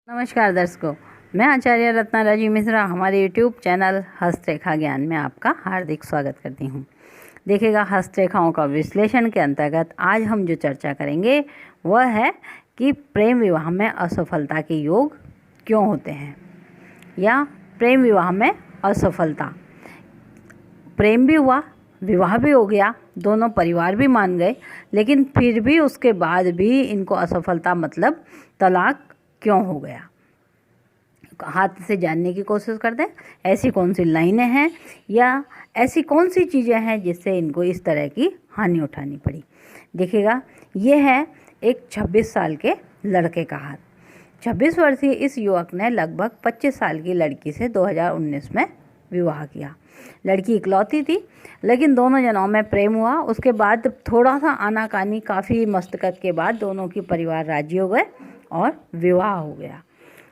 नमस्कार दर्शकों, मैं आचार्य रत्ना राजी मिश्रा हमारे यूट्यूब चैनल हस्तरेखा ज्ञान में आपका हार्दिक स्वागत करती हूँ। देखिएगा, हस्तरेखाओं का विश्लेषण के अंतर्गत आज हम जो चर्चा करेंगे वह है कि प्रेम विवाह में असफलता के योग क्यों होते हैं, या प्रेम विवाह में असफलता। प्रेम भी हुआ, विवाह भी हो गया, दोनों परिवार भी मान गए, लेकिन फिर भी उसके बाद भी इनको असफलता मतलब तलाक क्यों हो गया। हाथ से जानने की कोशिश करते हैं, ऐसी कौन सी लाइनें हैं या ऐसी कौन सी चीज़ें हैं जिससे इनको इस तरह की हानि उठानी पड़ी। देखिएगा, ये है एक 26 साल के लड़के का हाथ। 26 वर्षीय इस युवक ने लगभग 25 साल की लड़की से 2019 में विवाह किया। लड़की इकलौती थी, लेकिन दोनों जनों में प्रेम हुआ। उसके बाद थोड़ा सा आनाकानी, काफ़ी मस्तकत के बाद दोनों की परिवार राजी हो गए और विवाह हो गया।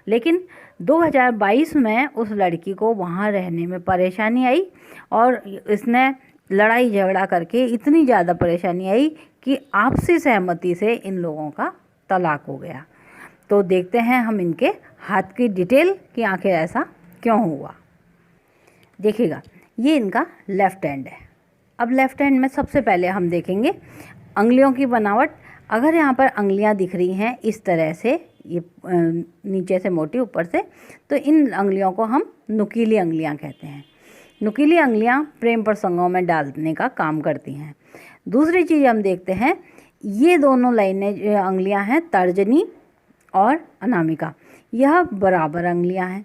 लेकिन 2022 में उस लड़की को वहाँ रहने में परेशानी आई और इसने लड़ाई झगड़ा करके इतनी ज़्यादा परेशानी आई कि आपसी सहमति से इन लोगों का तलाक हो गया। तो देखते हैं हम इनके हाथ की डिटेल कि आखिर ऐसा क्यों हुआ। देखिएगा, ये इनका लेफ़्ट हैंड है। अब लेफ़्ट हैंड में सबसे पहले हम देखेंगे अंगुलियों की बनावट। अगर यहाँ पर अंगुलियाँ दिख रही हैं इस तरह से, ये नीचे से मोटी ऊपर से, तो इन अंगुलियों को हम नुकीली अंगुलियाँ कहते हैं। नुकीली अंगुलियाँ प्रेम प्रसंगों में डालने का काम करती हैं। दूसरी चीज़ हम देखते हैं, ये दोनों लाइनें अंगुलियाँ हैं, तर्जनी और अनामिका, यह बराबर अंगुलियाँ हैं।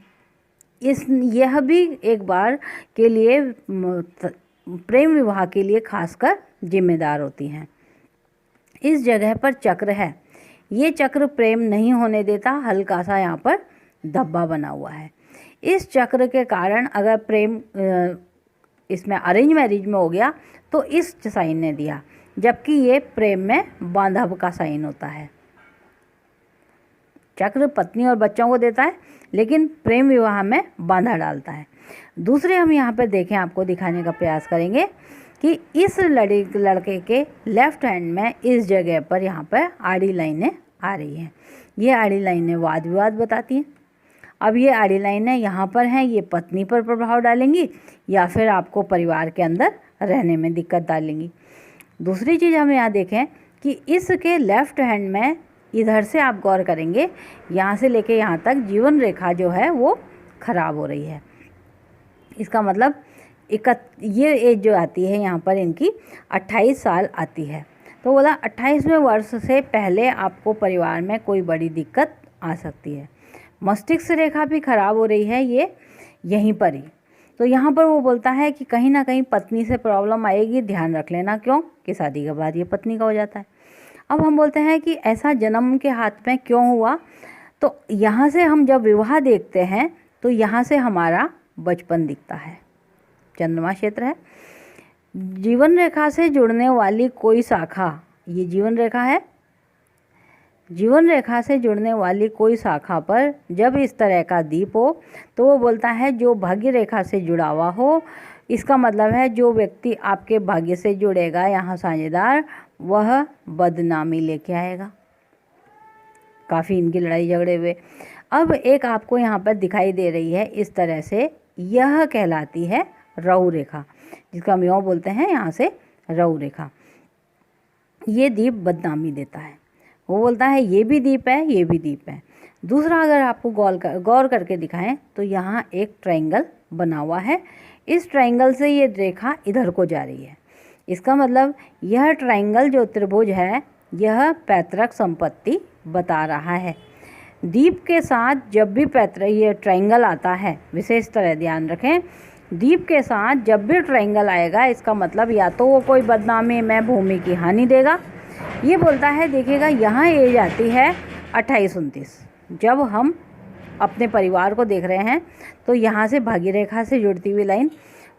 यह भी एक बार के लिए प्रेम विवाह के लिए खासकर जिम्मेदार होती हैं। इस जगह पर चक्र है, ये चक्र प्रेम नहीं होने देता, हल्का सा यहाँ पर धब्बा बना हुआ है। इस चक्र के कारण अगर प्रेम इसमें अरेंज मैरिज में हो गया तो इस साइन ने दिया, जबकि ये प्रेम में बांधव का साइन होता है। चक्र पत्नी और बच्चों को देता है, लेकिन प्रेम विवाह में बांधा डालता है। दूसरे हम यहाँ पर देखें, आपको दिखाने का प्रयास करेंगे कि इस लड़के के लेफ़्ट हैंड में इस जगह पर यहाँ पर आड़ी लाइनें आ रही हैं। ये आड़ी लाइनें वाद विवाद बताती हैं। अब ये आड़ी लाइनें यहाँ पर हैं, ये पत्नी पर प्रभाव डालेंगी या फिर आपको परिवार के अंदर रहने में दिक्कत डालेंगी। दूसरी चीज़ हम यहाँ देखें कि इसके लेफ़्ट हैंड में इधर से आप गौर करेंगे, यहाँ से लेके यहाँ तक जीवन रेखा जो है वो ख़राब हो रही है। इसका मतलब ये एज जो आती है यहाँ पर इनकी 28 साल आती है। तो बोला 28वें वर्ष से पहले आपको परिवार में कोई बड़ी दिक्कत आ सकती है। मस्तिष्क रेखा भी ख़राब हो रही है ये यहीं पर ही। तो यहाँ पर वो बोलता है कि कहीं ना कहीं पत्नी से प्रॉब्लम आएगी, ध्यान रख लेना। क्यों कि शादी के बाद ये पत्नी का हो जाता है। अब हम बोलते हैं कि ऐसा जन्म के हाथ में क्यों हुआ। तो यहाँ से हम जब विवाह देखते हैं तो यहाँ से हमारा बचपन दिखता है, चंद्रमा क्षेत्र है। जीवन रेखा से जुड़ने वाली कोई शाखा, ये जीवन रेखा है, जीवन रेखा से जुड़ने वाली कोई शाखा पर जब इस तरह का दीप हो तो वो बोलता है जो भाग्य रेखा से जुड़ा हुआ हो। इसका मतलब है जो व्यक्ति आपके भाग्य से जुड़ेगा यहाँ साझेदार, वह बदनामी लेके आएगा। काफ़ी इनकी लड़ाई झगड़े हुए। अब एक आपको यहाँ पर दिखाई दे रही है इस तरह से, यह कहलाती है राहु रेखा, जिसका हम यूँ बोलते हैं यहाँ से राहु रेखा। ये दीप बदनामी देता है। वो बोलता है ये भी दीप है, ये भी दीप है। दूसरा अगर आपको गौर करके दिखाएं तो यहाँ एक ट्रायंगल बना हुआ है। इस ट्रायंगल से ये रेखा इधर को जा रही है। इसका मतलब यह ट्रायंगल जो त्रिभुज है, यह पैतृक संपत्ति बता रहा है। दीप के साथ जब भी ये ट्रायंगल आता है, विशेष तरह ध्यान रखें, दीप के साथ जब भी ट्रायंगल आएगा इसका मतलब या तो वो कोई बदनामी में भूमि की हानि देगा। ये बोलता है, देखिएगा यहाँ एज आती है 28-29। जब हम अपने परिवार को देख रहे हैं तो यहाँ से भाग्य रेखा से जुड़ती हुई लाइन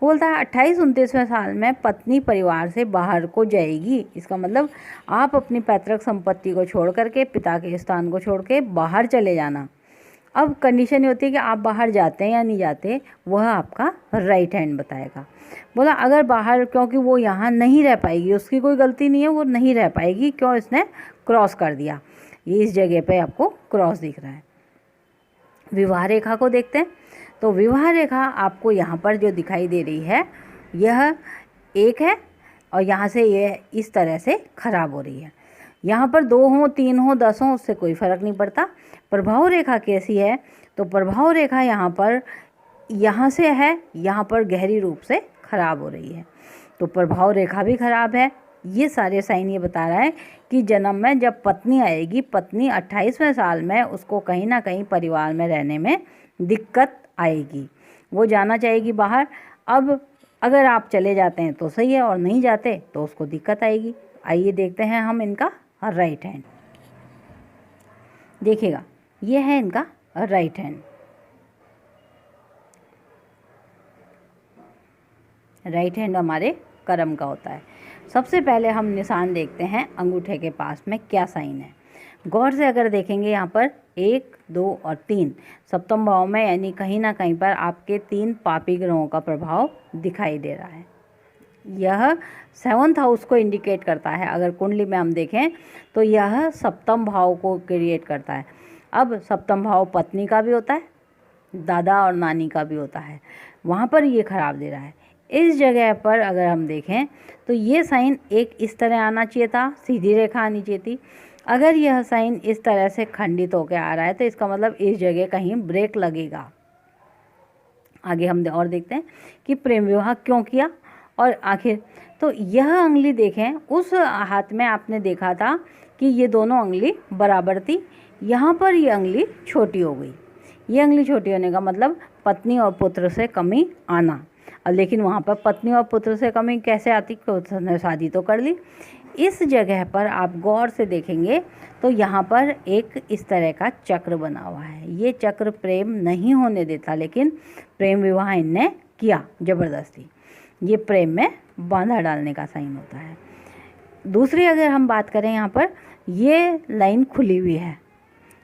बोलता है 28-29वें साल में पत्नी परिवार से बाहर को जाएगी। इसका मतलब आप अपनी पैतृक संपत्ति को छोड़ करके, पिता के स्थान को छोड़ के बाहर चले जाना। अब कंडीशन ये होती है कि आप बाहर जाते हैं या नहीं जाते, वह आपका राइट हैंड बताएगा। बोला अगर बाहर, क्योंकि वो यहाँ नहीं रह पाएगी, उसकी कोई गलती नहीं है, वो नहीं रह पाएगी। क्यों? इसने क्रॉस कर दिया। ये इस जगह पे आपको क्रॉस दिख रहा है। विवाह रेखा को देखते हैं। तो विवाह रेखा आपको यहाँ पर जो दिखाई दे रही है यह एक है और यहाँ से ये इस तरह से खराब हो रही है। यहाँ पर 2 हों 3 हों 10 हों उससे कोई फ़र्क नहीं पड़ता। प्रभाव रेखा कैसी है, तो प्रभाव रेखा यहाँ पर यहाँ से है, यहाँ पर गहरी रूप से खराब हो रही है। तो प्रभाव रेखा भी खराब है। ये सारे साइन ये बता रहा है कि जन्म में जब पत्नी आएगी, पत्नी 28वें साल में उसको कहीं ना कहीं परिवार में रहने में दिक्कत आएगी, वो जाना चाहेगी बाहर। अब अगर आप चले जाते हैं तो सही है और नहीं जाते तो उसको दिक्कत आएगी। आइए देखते हैं हम इनका राइट हैंड। देखिएगा ये है इनका राइट हैंड। राइट हैंड हमारे कर्म का होता है। सबसे पहले हम निशान देखते हैं अंगूठे के पास में क्या साइन है। गौर से अगर देखेंगे यहाँ पर 1, 2 और 3 सप्तम भाव में, यानी कहीं ना कहीं पर आपके 3 पापी ग्रहों का प्रभाव दिखाई दे रहा है। यह 7th हाउस को इंडिकेट करता है। अगर कुंडली में हम देखें तो यह सप्तम भाव को क्रिएट करता है। अब सप्तम भाव पत्नी का भी होता है, दादा और नानी का भी होता है, वहाँ पर ये खराब दे रहा है। इस जगह पर अगर हम देखें तो ये साइन एक इस तरह आना चाहिए था, सीधी रेखा आनी चाहिए थी। अगर यह साइन इस तरह से खंडित होकर आ रहा है तो इसका मतलब इस जगह कहीं ब्रेक लगेगा। आगे हम और देखते हैं कि प्रेम विवाह क्यों किया और आखिर। तो यह अंगुली देखें, उस हाथ में आपने देखा था कि ये दोनों अंगुली बराबर थी, यहाँ पर ये अंगुली छोटी हो गई। ये अंगुली छोटी होने का मतलब पत्नी और पुत्र से कमी आना। लेकिन वहाँ पर पत्नी और पुत्र से कमी कैसे आती, उसने शादी तो कर ली। इस जगह पर आप गौर से देखेंगे तो यहाँ पर एक इस तरह का चक्र बना हुआ है। ये चक्र प्रेम नहीं होने देता, लेकिन प्रेम विवाह इनने किया ज़बरदस्ती। ये प्रेम में बांधा डालने का साइन होता है। दूसरी अगर हम बात करें, यहाँ पर ये लाइन खुली हुई है।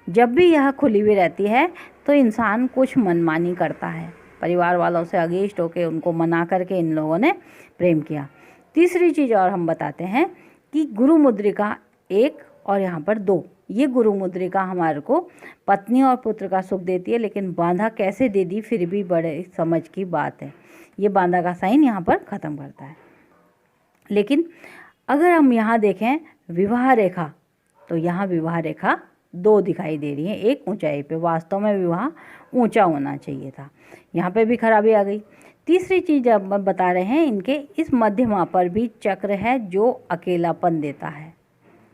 जब भी यह खुली हुई रहती है तो इंसान कुछ मनमानी करता है, परिवार वालों से अगेंस्ट होकर उनको मना करके इन लोगों ने प्रेम किया। तीसरी चीज़ और हम बताते हैं कि गुरु मुद्रिका 1 और यहाँ पर 2, ये गुरु मुद्रिका हमारे को पत्नी और पुत्र का सुख देती है, लेकिन बांधा कैसे दे दी फिर भी बड़े समझ की बात है। ये बांधा का साइन यहाँ पर ख़त्म करता है। लेकिन अगर हम यहाँ देखें विवाह रेखा, तो यहाँ विवाह रेखा 2 दिखाई दे रही है, एक ऊंचाई पे। वास्तव में विवाह ऊंचा होना चाहिए था, यहाँ पे भी खराबी आ गई। तीसरी चीज़ अब बता रहे हैं, इनके इस मध्यमा पर भी चक्र है जो अकेलापन देता है।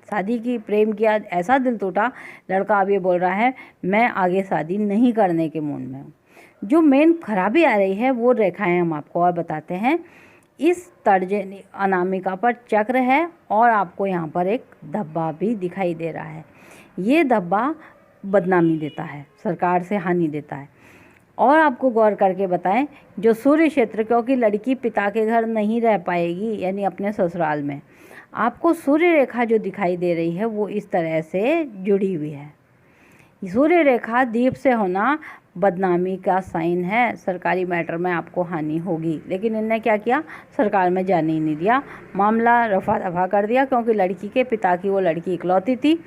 शादी की, प्रेम किया, ऐसा दिल टूटा, लड़का अब ये बोल रहा है मैं आगे शादी नहीं करने के मूड में हूँ। जो मेन खराबी आ रही है वो रेखाएं हम आपको और बताते हैं। इस तर्ज अनामिका पर चक्र है और आपको यहाँ पर एक धब्बा भी दिखाई दे रहा है। ये धब्बा बदनामी देता है, सरकार से हानि देता है। और आपको गौर करके बताएं, जो सूर्य क्षेत्र, क्योंकि लड़की पिता के घर नहीं रह पाएगी यानी अपने ससुराल में, आपको सूर्य रेखा जो दिखाई दे रही है वो इस तरह से जुड़ी हुई है। सूर्य रेखा दीप से होना बदनामी का साइन है, सरकारी मैटर में आपको हानि होगी। लेकिन इनने क्या किया, सरकार में जाने ही नहीं दिया, मामला रफा दफा कर दिया, क्योंकि लड़की के पिता की वो लड़की इकलौती थी।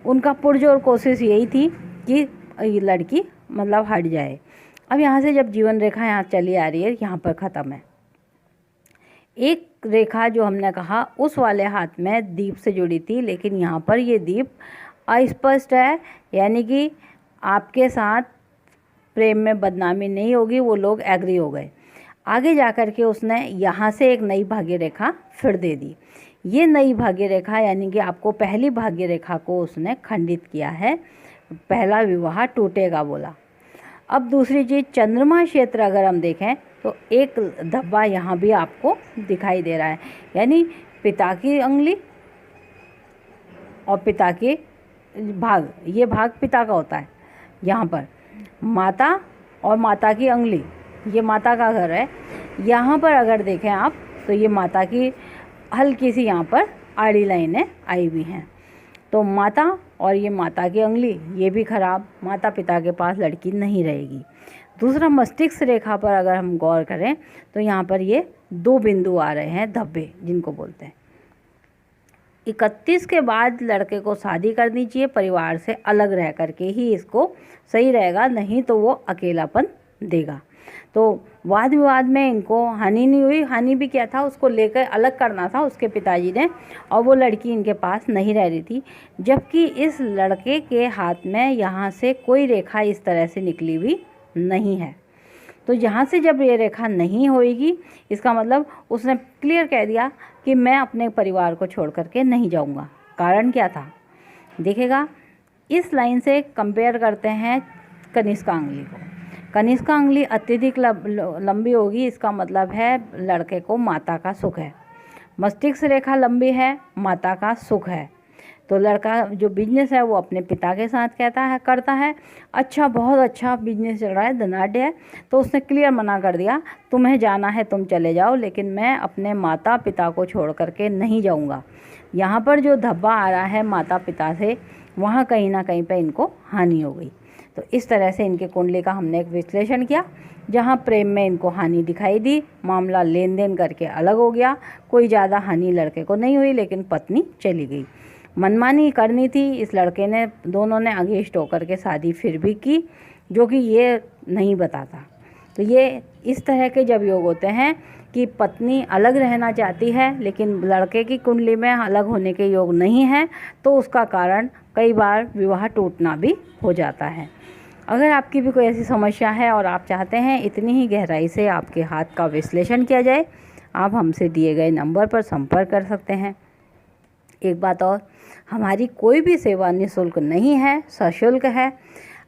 उनका पुरजोर कोशिश यही थी कि ये लड़की मतलब हट जाए। अब यहाँ से जब जीवन रेखा यहाँ चली आ रही है, यहाँ पर ख़त्म है। एक रेखा जो हमने कहा उस वाले हाथ में दीप से जुड़ी थी, लेकिन यहाँ पर ये दीप अस्पष्ट है, यानी कि आपके साथ प्रेम में बदनामी नहीं होगी, वो लोग एग्री हो गए। आगे जाकर के उसने यहाँ से एक नई भाग्य रेखा फिर दे दी। ये नई भाग्य रेखा यानी कि आपको पहली भाग्य रेखा को उसने खंडित किया है, पहला विवाह टूटेगा बोला। अब दूसरी चीज़, चंद्रमा क्षेत्र अगर हम देखें तो एक धब्बा यहाँ भी आपको दिखाई दे रहा है, यानी पिता की अंगुली और पिता के भाग, ये भाग पिता का होता है। यहाँ पर माता और माता की अंगुली, ये माता का घर है। यहाँ पर अगर देखें आप तो ये माता की हल्की सी यहाँ पर आड़ी लाइनें आई हुई हैं। तो माता और ये माता की अंगुली, ये भी खराब, माता पिता के पास लड़की नहीं रहेगी। दूसरा, मस्तिष्क रेखा पर अगर हम गौर करें तो यहाँ पर ये 2 बिंदु आ रहे हैं, धब्बे जिनको बोलते हैं। 31 के बाद लड़के को शादी करनी चाहिए, परिवार से अलग रह करके ही इसको सही रहेगा, नहीं तो वो अकेलापन देगा। तो वाद विवाद में इनको हानि नहीं हुई, हानि भी क्या था, उसको लेकर अलग करना था उसके पिताजी ने, और वो लड़की इनके पास नहीं रह रही थी, जबकि इस लड़के के हाथ में यहाँ से कोई रेखा इस तरह से निकली हुई नहीं है। तो यहाँ से जब ये रेखा नहीं होएगी, इसका मतलब उसने क्लियर कह दिया कि मैं अपने परिवार को छोड़ करके नहीं जाऊँगा। कारण क्या था देखिएगा, इस लाइन से कंपेयर करते हैं कनिष्का अंगुली को। कनिष्का अंगुली अत्यधिक लंबी होगी, इसका मतलब है लड़के को माता का सुख है। मस्तिष्क रेखा लंबी है, माता का सुख है। तो लड़का जो बिजनेस है वो अपने पिता के साथ करता है। अच्छा, बहुत अच्छा बिजनेस चल रहा है, धनाढ़ है। तो उसने क्लियर मना कर दिया, तुम्हें जाना है तुम चले जाओ, लेकिन मैं अपने माता पिता को छोड़ करके नहीं जाऊंगा। यहाँ पर जो धब्बा आ रहा है माता पिता से, वहाँ कहीं ना कहीं पे इनको हानि हो गई। तो इस तरह से इनके कुंडली का हमने एक विश्लेषण किया, जहाँ प्रेम में इनको हानि दिखाई दी, मामला लेन देन करके अलग हो गया, कोई ज़्यादा हानि लड़के को नहीं हुई, लेकिन पत्नी चली गई। मनमानी करनी थी इस लड़के ने, दोनों ने अगेंस्ट होकर के शादी फिर भी की, जो कि ये नहीं बताता। तो ये इस तरह के जब योग होते हैं कि पत्नी अलग रहना चाहती है लेकिन लड़के की कुंडली में अलग होने के योग नहीं है, तो उसका कारण कई बार विवाह टूटना भी हो जाता है। अगर आपकी भी कोई ऐसी समस्या है और आप चाहते हैं इतनी ही गहराई से आपके हाथ का विश्लेषण किया जाए, आप हमसे दिए गए नंबर पर संपर्क कर सकते हैं। एक बात और, हमारी कोई भी सेवा निःशुल्क नहीं है, सशुल्क है।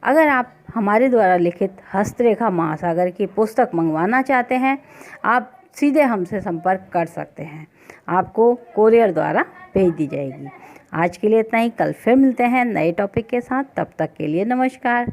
अगर आप हमारे द्वारा लिखित हस्तरेखा महासागर की पुस्तक मंगवाना चाहते हैं, आप सीधे हमसे संपर्क कर सकते हैं, आपको कोरियर द्वारा भेज दी जाएगी। आज के लिए इतना ही, कल फिर मिलते हैं नए टॉपिक के साथ। तब तक के लिए नमस्कार।